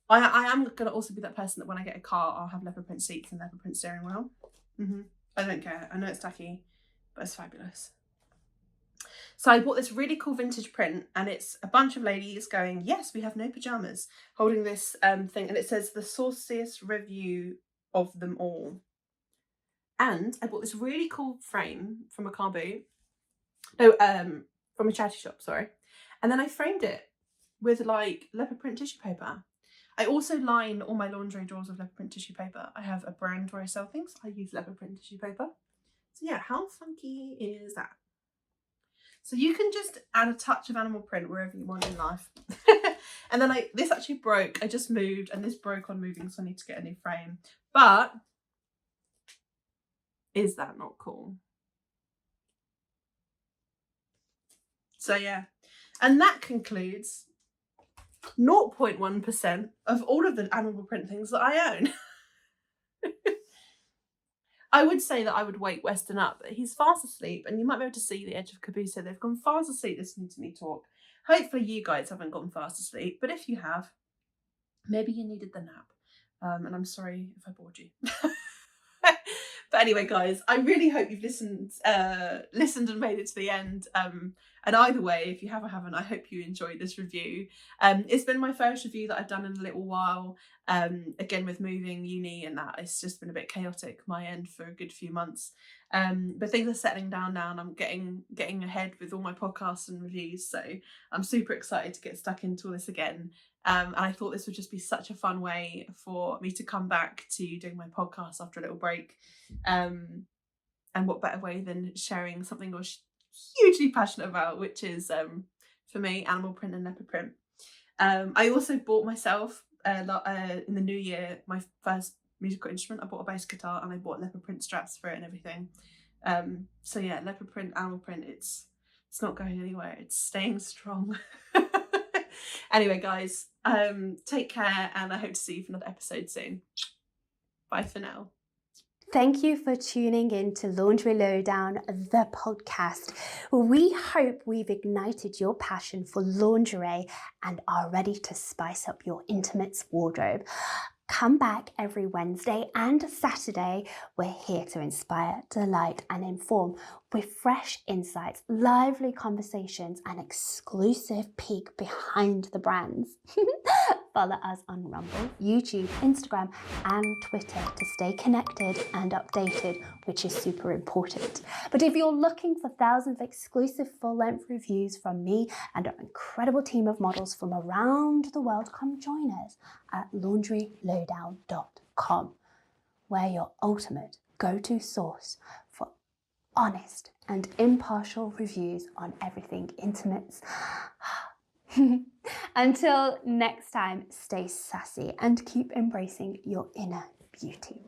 B: I am going to also be that person that when I get a car, I'll have leopard print seats and leopard print steering wheel. I don't care. I know it's tacky, but it's fabulous. So I bought this really cool vintage print, and it's a bunch of ladies going, yes, we have no pajamas, holding this thing, and it says the sauciest review of them all. And I bought this really cool frame from a car boot. No, from a charity shop, sorry. And then I framed it with like leopard print tissue paper. I also line all my laundry drawers with leopard print tissue paper. I have a brand where I sell things. I use leopard print tissue paper. So yeah, how funky is that? So you can just add a touch of animal print wherever you want in life. And then this actually broke. I just moved and this broke on moving, so I need to get a new frame. But is that not cool? So yeah, and that concludes 0.1% of all of the animal print things that I own. I would say that I would wake Weston up, but he's fast asleep, and you might be able to see the edge of Caboose. They've gone fast asleep listening to me talk. Hopefully you guys haven't gone fast asleep, but if you have, maybe you needed the nap. And I'm sorry if I bored you. But anyway, guys, I really hope you've listened and made it to the end. And either way, if you have or haven't, I hope you enjoyed this review. It's been my first review that I've done in a little while. Again, with moving, uni and that, it's just been a bit chaotic my end for a good few months. But things are settling down now, and I'm getting ahead with all my podcasts and reviews, so I'm super excited to get stuck into all this again. And I thought this would just be such a fun way for me to come back to doing my podcast after a little break. And what better way than sharing something I was hugely passionate about, which is, for me, animal print and leopard print. I also bought myself, in the new year, my first musical instrument. I bought a bass guitar, and I bought leopard print straps for it and everything. So yeah, leopard print, animal print, it's not going anywhere. It's staying strong. Anyway, guys, take care, and I hope to see you for another episode soon. Bye for now.
A: Thank you for tuning in to Lingerie Lowdown, the podcast. We hope we've ignited your passion for lingerie and are ready to spice up your intimates wardrobe. Come back every Wednesday and Saturday. We're here to inspire, delight, and inform with fresh insights, lively conversations, and exclusive peek behind the brands. Follow us on Rumble, YouTube, Instagram, and Twitter to stay connected and updated, which is super important. But if you're looking for thousands of exclusive full-length reviews from me and an incredible team of models from around the world, come join us at laundrylowdown.com. We're your ultimate go-to source for honest and impartial reviews on everything intimates. Until next time, stay sassy and keep embracing your inner beauty.